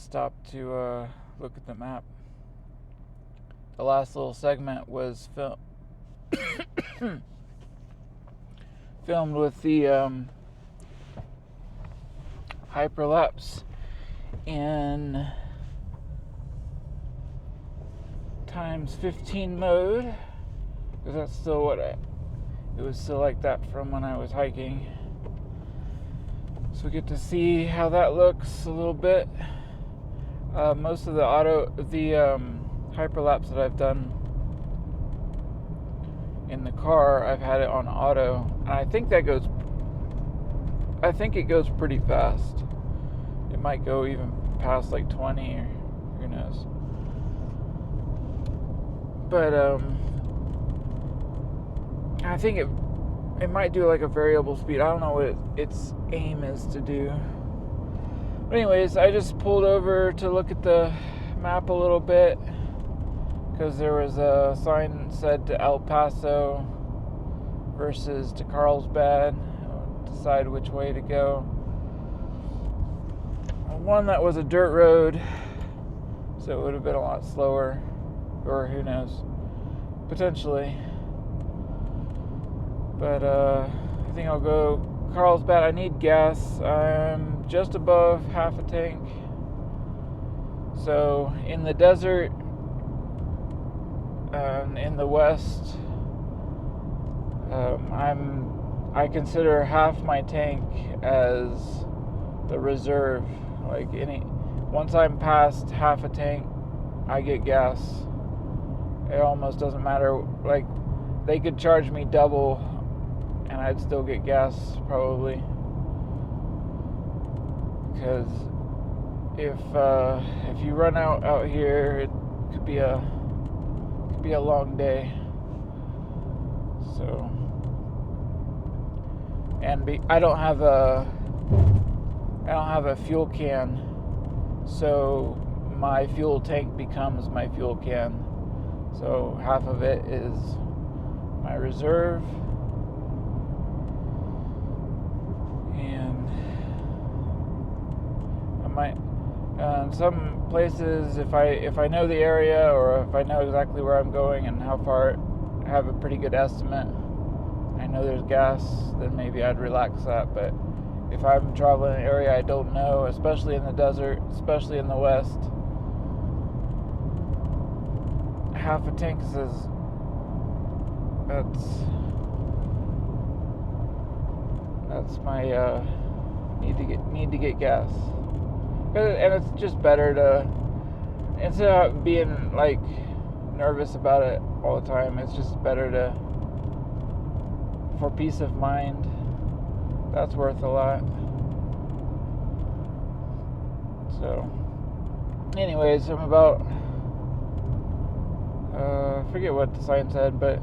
stop to look at the map. The last little segment was filmed with the hyperlapse in ×15 mode, because that's still what it was still like that from when I was hiking. So we get to see how that looks a little bit. Most of the hyperlapse that I've done in the car, I've had it on auto, and I think it goes pretty fast. It might go even past like 20, or who knows. But I think it might do like a variable speed. I don't know what its aim is to do. But anyways, I just pulled over to look at the map a little bit, because there was a sign that said to El Paso versus to Carlsbad. I'll decide which way to go. One that was a dirt road, so it would have been a lot slower, or who knows, potentially. But I think I'll go Carlsbad. I need gas. I'm just above half a tank. So in the desert, in the west, I consider half my tank as the reserve. Like once I'm past half a tank, I get gas. It almost doesn't matter. Like, they could charge me double and I'd still get gas probably. Because if you run out here, it could be a long day. So, and I don't have a fuel can, so my fuel tank becomes my fuel can. So half of it is my reserve, and I might some places, if I know the area, or if I know exactly where I'm going and how far, I have a pretty good estimate, I know there's gas, then maybe I'd relax that. But if I'm traveling an area I don't know, especially in the desert, especially in the west, half a tank says that's my need to get gas. And it's just better to, instead of being like nervous about it all the time, it's just better to, for peace of mind, that's worth a lot. So anyways, I'm about I forget what the sign said, but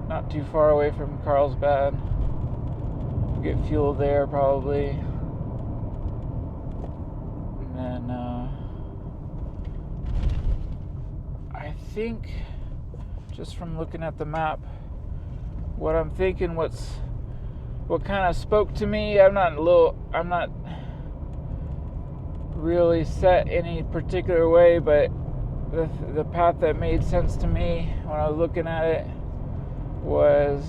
not too far away from Carlsbad. We'll get fuel there probably. And then I think, just from looking at the map, what I'm thinking, what kind of spoke to me, I'm not really set any particular way, but the path that made sense to me when I was looking at it was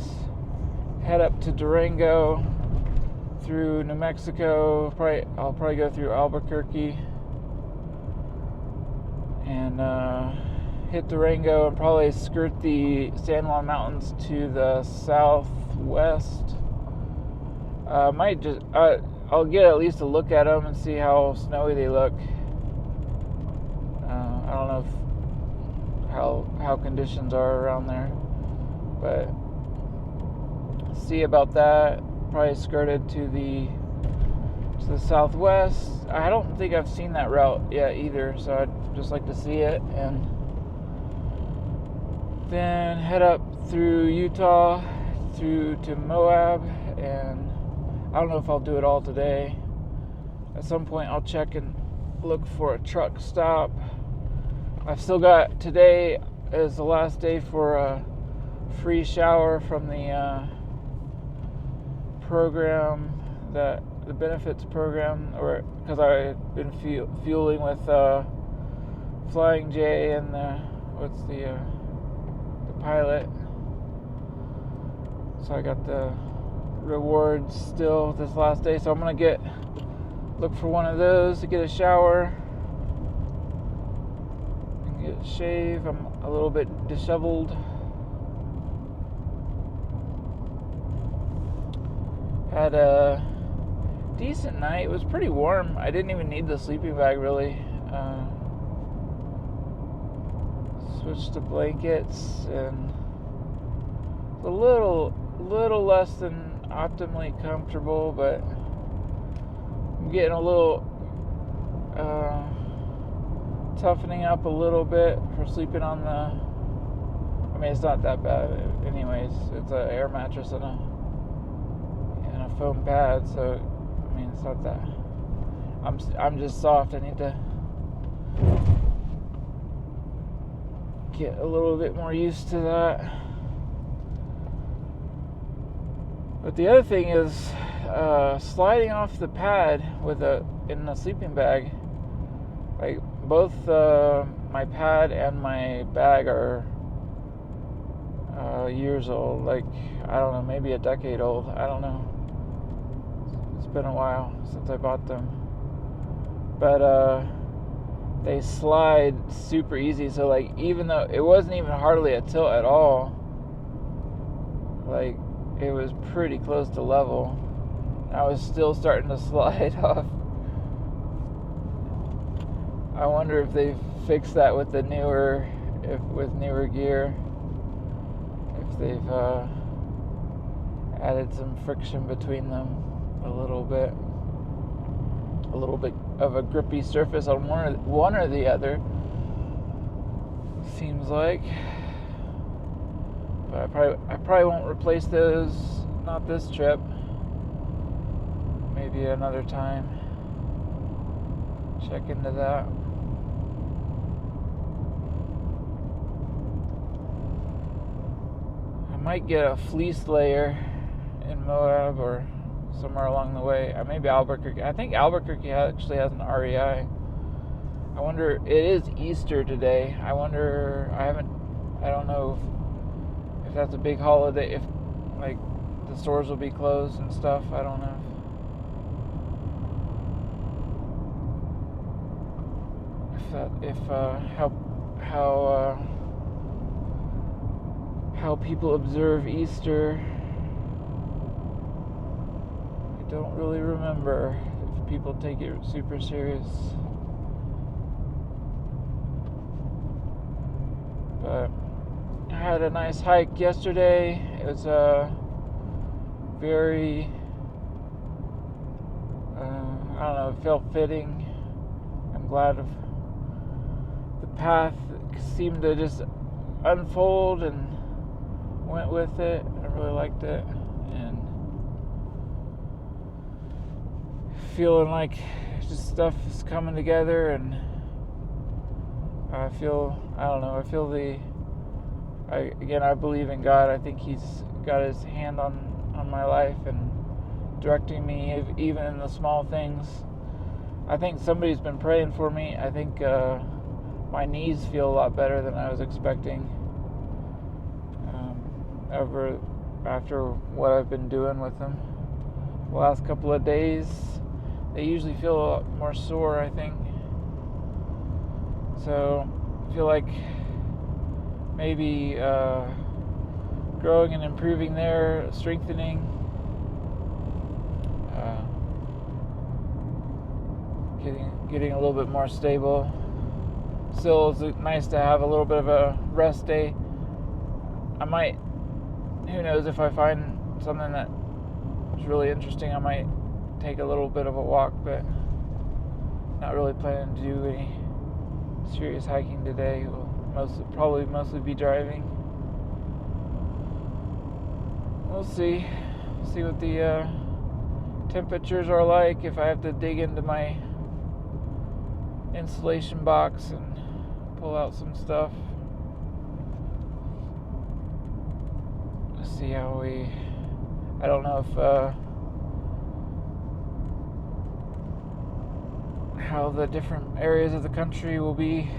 head up to Durango through New Mexico. I'll probably go through Albuquerque and hit Durango and probably skirt the San Juan Mountains to the southwest. I'll get at least a look at them and see how snowy they look. I don't know how conditions are around there, but see about that. Probably skirted to the southwest. I don't think I've seen that route yet either, so I'd just like to see it, and then head up through Utah through to Moab. And I don't know if I'll do it all today. At some point I'll check and look for a truck stop. I've still got, today is the last day for a free shower from the program that the benefits program, or because I've been fueling with Flying J and the pilot. So I got the rewards still this last day. So I'm gonna look for one of those to get a shower and get a shave. I'm a little bit disheveled. Had a decent night. It was pretty warm. I didn't even need the sleeping bag really. Switched to blankets, and it's a little less than optimally comfortable, but I'm getting a little toughening up a little bit for sleeping on the. I mean, it's not that bad, anyways. It's an air mattress and a foam pad, so I mean, it's not that. I'm just soft. I need to get a little bit more used to that. But the other thing is sliding off the pad in the sleeping bag. Like both my pad and my bag are years old. Like, I don't know, maybe a decade old. I don't know. It's been a while since I bought them. But they slide super easy. So like, even though it wasn't even hardly a tilt at all, like it was pretty close to level, I was still starting to slide off. I wonder if they've fixed that with the newer gear, if they've added some friction between them a little bit of a grippy surface on one or the other, seems like. But I probably won't replace those, not this trip, maybe another time. Check into that. I might get a fleece layer in Moab or somewhere along the way. Maybe Albuquerque. I think Albuquerque actually has an REI. I wonder, it is Easter today. I don't know if that's a big holiday, if like the stores will be closed and stuff. I don't know. How people observe Easter. I don't really remember if people take it super serious. But I had a nice hike yesterday. It was very, I don't know, it felt fitting. I'm glad of the path seemed to just unfold and went with it. I really liked it, and feeling like just stuff is coming together, and I feel I believe in God. I think He's got His hand on my life and directing me even in the small things. I think somebody's been praying for me. I think my knees feel a lot better than I was expecting after what I've been doing with them the last couple of days. They usually feel a lot more sore, I think. So I feel like maybe growing and improving there, strengthening, getting a little bit more stable. Still, it's nice to have a little bit of a rest day. I might, who knows, if I find something that is really interesting, I might take a little bit of a walk, but not really planning to do any serious hiking today. We'll mostly be driving. We'll see what the temperatures are like, if I have to dig into my insulation box and pull out some stuff. Let's see how I don't know how the different areas of the country will be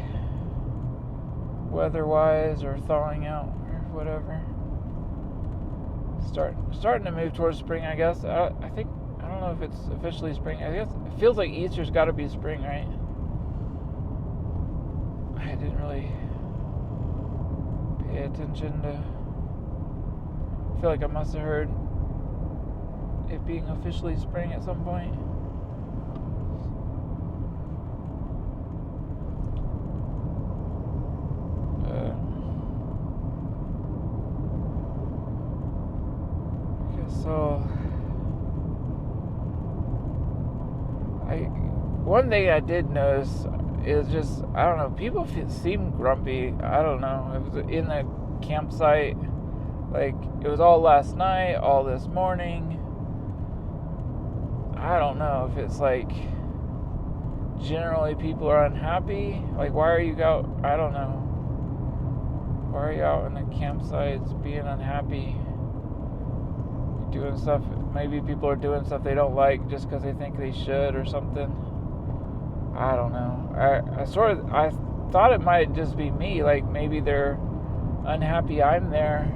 weather-wise or thawing out or whatever. Starting to move towards spring, I guess. I don't know if it's officially spring. I guess it feels like Easter's got to be spring, right? I didn't really pay attention to. I feel like I must have heard it being officially spring at some point. So, one thing I did notice is just, I don't know, people seem grumpy. I don't know. It was in the campsite. Like, it was all last night, all this morning. I don't know if it's like, generally people are unhappy. Like, why are you out? I don't know. Why are you out in the campsites being unhappy? Doing stuff, maybe people are doing stuff they don't like just because they think they should or something. I don't know. I thought it might just be me, like maybe they're unhappy I'm there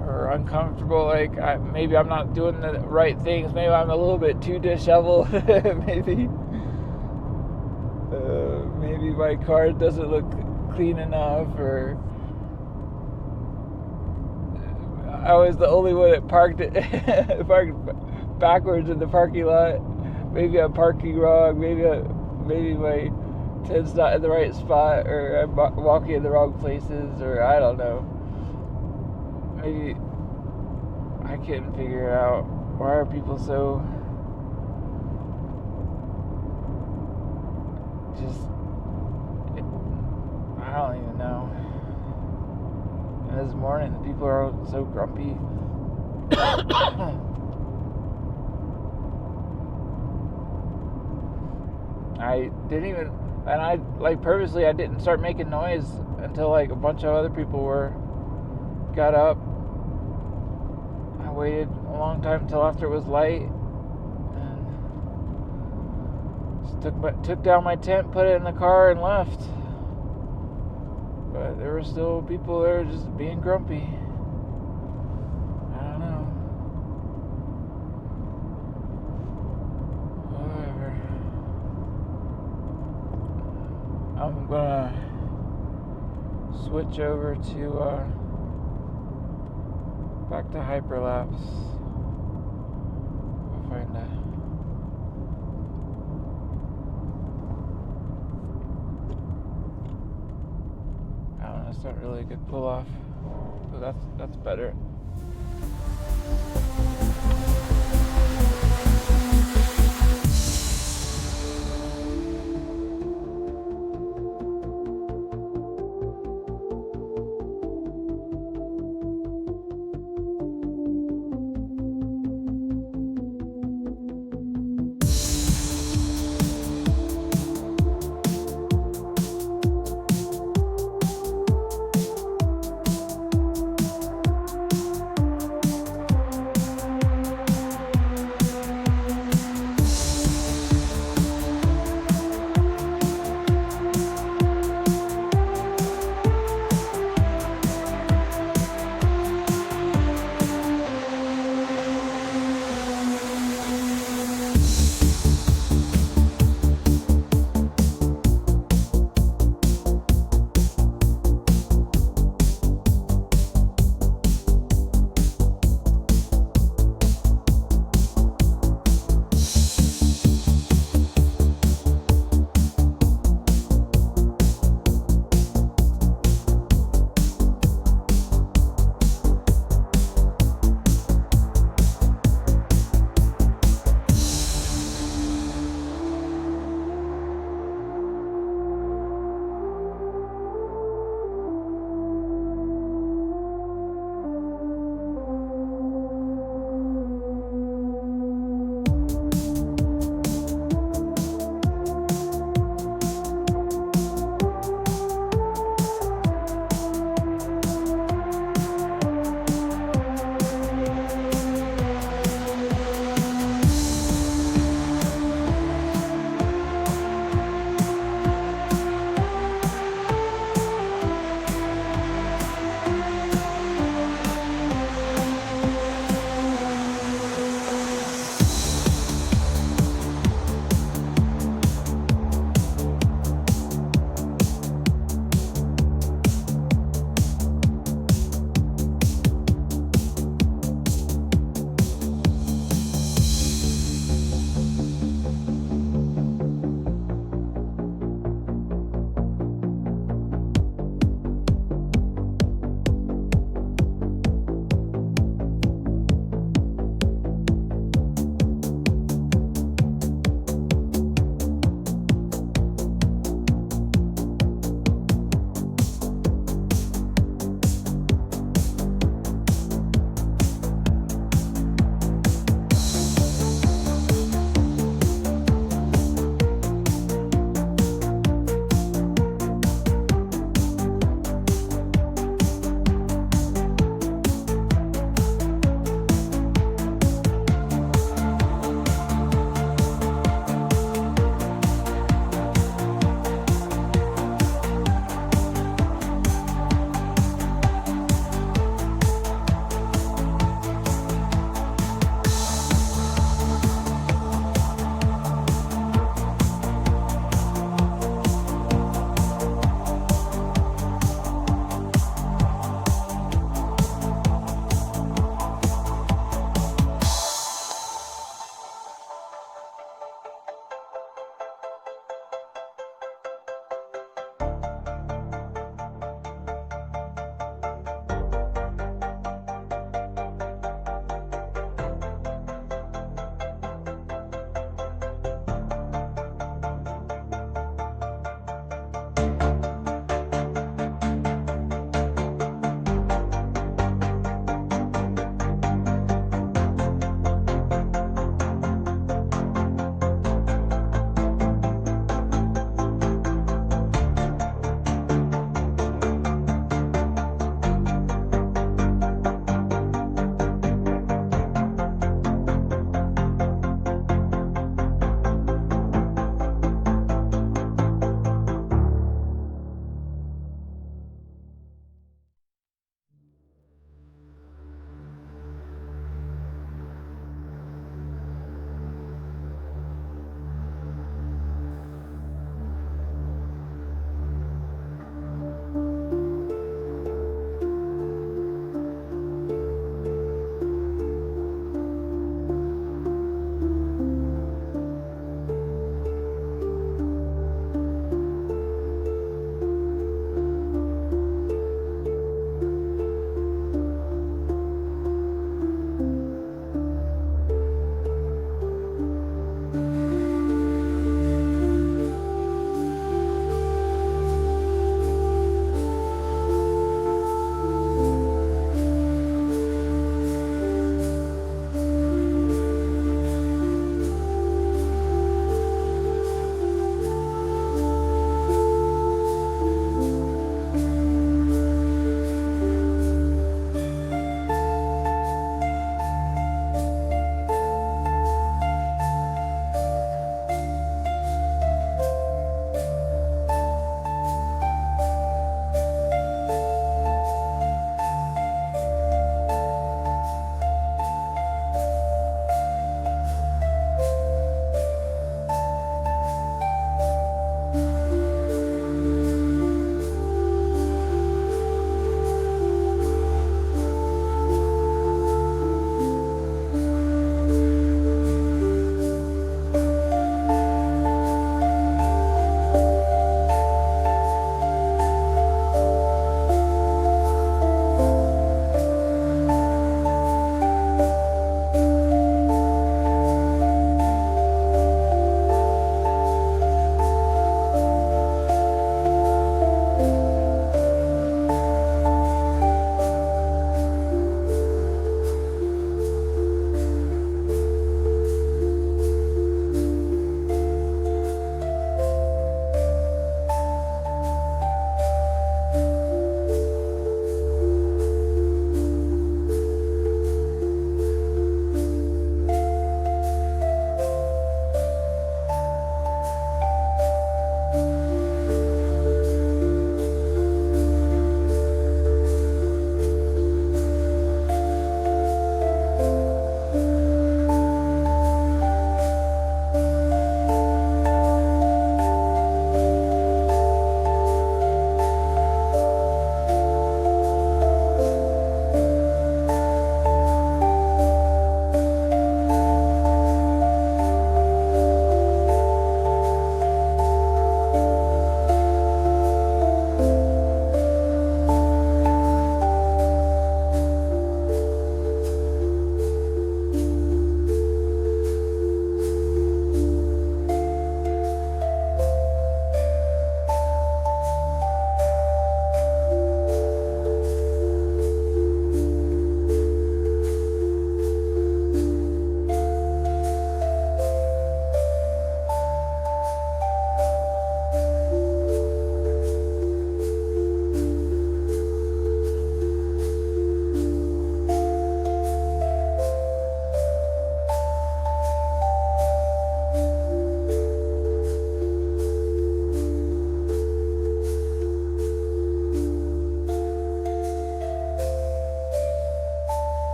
or uncomfortable, like maybe I'm not doing the right things, maybe I'm a little bit too disheveled. maybe my car doesn't look clean enough, or I was the only one that parked backwards in the parking lot. Maybe I'm parking wrong. Maybe my tent's not in the right spot, or I'm walking in the wrong places, or I don't know. Maybe I couldn't figure it out. Why are people so I don't even know. This morning, the people are so grumpy. I didn't even, and I purposely I didn't start making noise until a bunch of other people got up. I waited a long time until after it was light, and just took down my tent, put it in the car, and left. But there were still people there just being grumpy. I don't know. Whatever. I'm gonna switch over to back to hyperlapse. I'll find that. That's not really a good pull off, but that's better.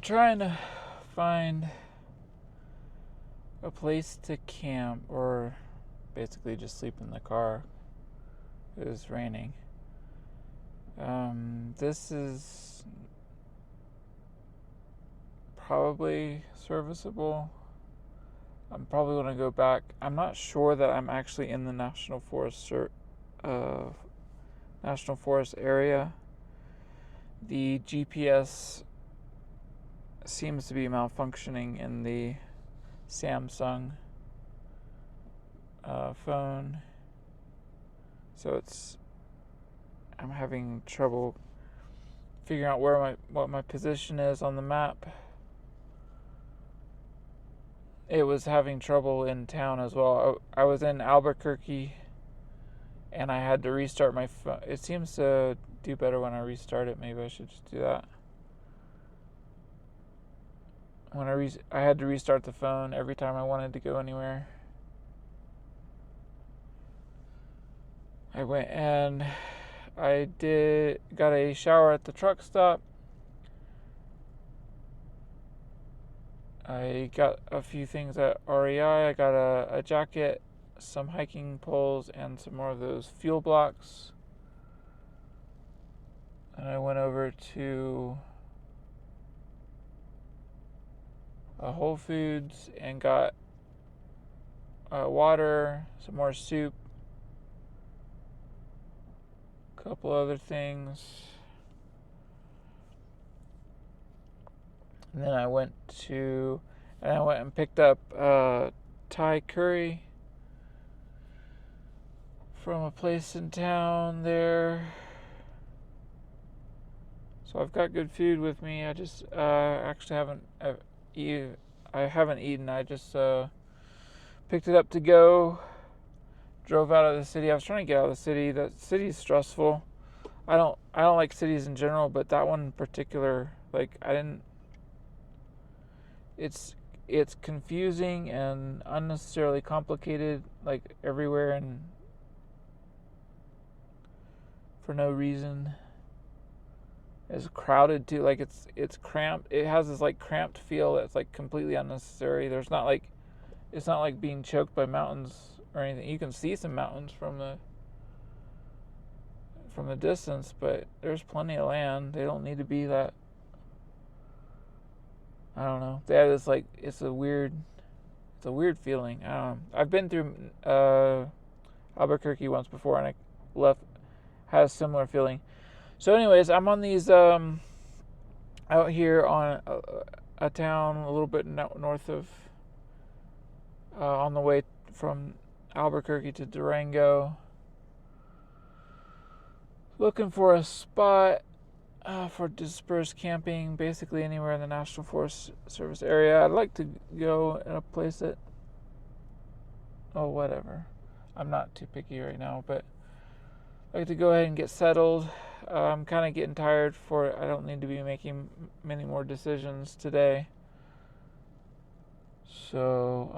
trying to find a place to camp, or basically just sleep in the car. It was raining. This is probably serviceable. I'm probably going to go back. I'm not sure that I'm actually in the National Forest area. The GPS seems to be malfunctioning in the Samsung phone, so I'm having trouble figuring out what my position is on the map. It was having trouble in town as well. I was in Albuquerque, and I had to restart my phone. It seems to do better when I restart it. Maybe I should just do that. When I had to restart the phone every time I wanted to go anywhere. I went and I got a shower at the truck stop. I got a few things at REI. I got a jacket, some hiking poles, and some more of those fuel blocks. And I went over to Whole Foods and got water, some more soup, a couple other things. And then I went and picked up Thai curry from a place in town there. So I've got good food with me. I just actually haven't eaten. I just picked it up to go. Drove out of the city. I was trying to get out of the city. The city's stressful. I don't like cities in general, but that one in particular, it's confusing and unnecessarily complicated, everywhere, and for no reason. It's crowded too, it's cramped. It has this cramped feel that's completely unnecessary. It's not like being choked by mountains or anything. You can see some mountains from the distance, but there's plenty of land. They don't need to be that. I don't know. They have this it's a weird feeling. I don't know. I've been through Albuquerque once before, and I had a similar feeling. So anyways, I'm on these out here on a town a little bit north of on the way from Albuquerque to Durango, looking for a spot for dispersed camping, basically anywhere in the National Forest Service area. I'd like to go in a place that, whatever. I'm not too picky right now, but I'd like to go ahead and get settled. I'm kind of getting tired for it. I don't need to be making many more decisions today. So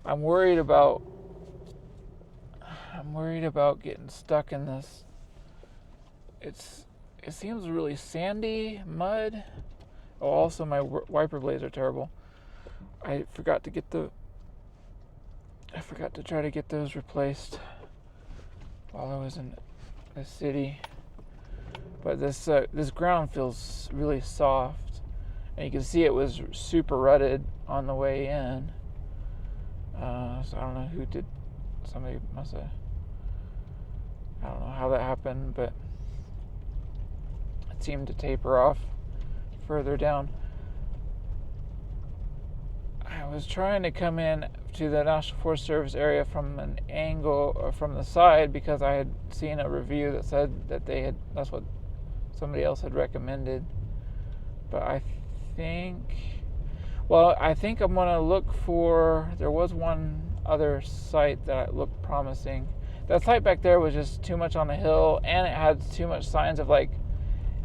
I'm worried about getting stuck in this. It seems really sandy, mud. Oh, also my wiper blades are terrible. I forgot to try to get those replaced while I was in the city. But this ground feels really soft, and you can see it was super rutted on the way in. So I don't know who did. Somebody must have. I don't know how that happened, but it seemed to taper off further down. I was trying to come in to the National Forest Service area from an angle or from the side, because I had seen a review that said that that's what somebody else had recommended. But I think I'm going to look for, there was one other site that looked promising. That site back there was just too much on a hill, and it had too much signs of I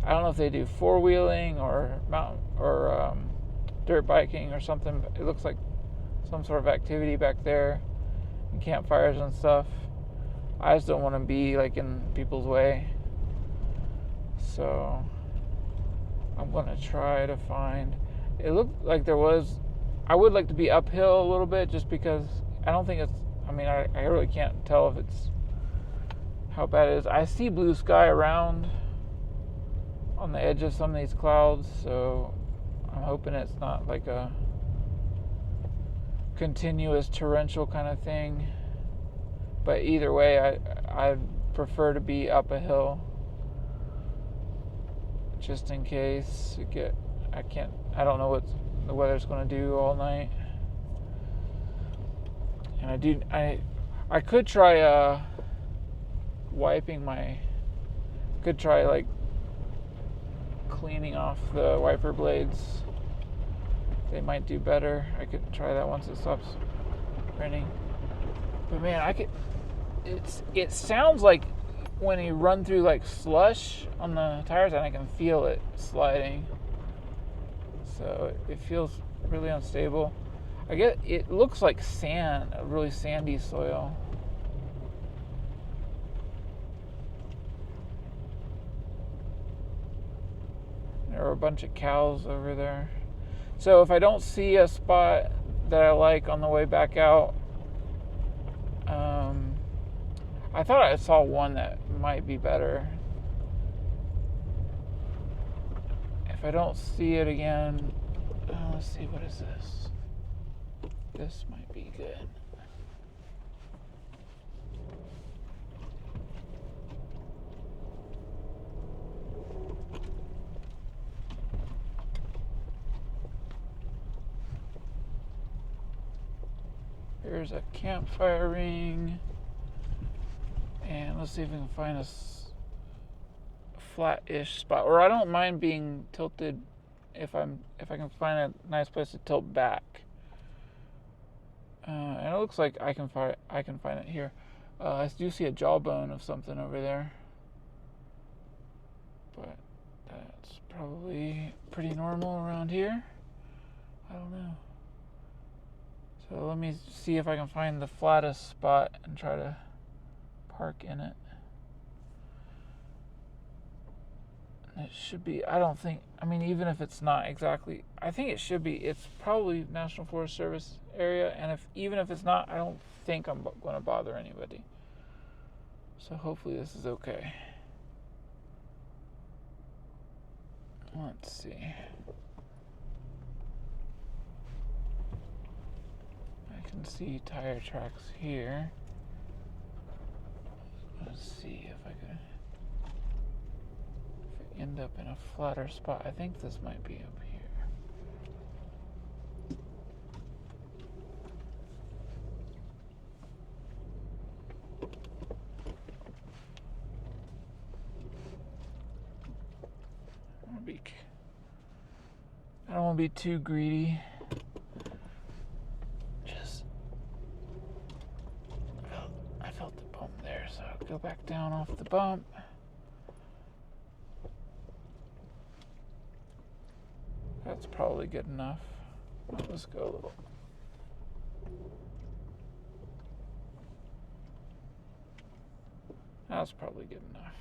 don't know if they do four-wheeling or mountain or dirt biking or something. But it looks like some sort of activity back there, and campfires and stuff. I just don't want to be in people's way. So I'm gonna try to find. It looked like there was. I would like to be uphill a little bit, just because I don't think it's. I mean, I really can't tell if it's how bad it is. I see blue sky around on the edge of some of these clouds, so I'm hoping it's not like a continuous torrential kind of thing. But either way, I prefer to be up a hill, just in case I don't know what the weather's going to do all night. And I could try could try like cleaning off the wiper blades. They might do better. I could try that once it stops raining. But man, it sounds like when you run through like slush on the tires, and I can feel it sliding. So it feels really unstable. I guess it looks like sand, a really sandy soil. There are a bunch of cows over there. So if I don't see a spot that I like on the way back out, I thought I saw one that might be better. If I don't see it again, let's see, what is this? This might be good. Here's a campfire ring. And let's see if we can find a flat-ish spot. Or I don't mind being tilted if I can find a nice place to tilt back. And it looks like I can find it here. I do see a jawbone of something over there, but that's probably pretty normal around here. I don't know. So let me see if I can find the flattest spot and try to park in it. It should be, even if it's not exactly, I think it should be. It's probably National Forest Service area, and even if it's not, I don't think I'm going to bother anybody. So hopefully this is okay. Let's see. I can see tire tracks here. Let's see if I could end up in a flatter spot. I think this might be up here. I don't want to be too greedy. I felt the bump there, so I'll go back down off the bump. That's probably good enough. Let's go a little. That's probably good enough.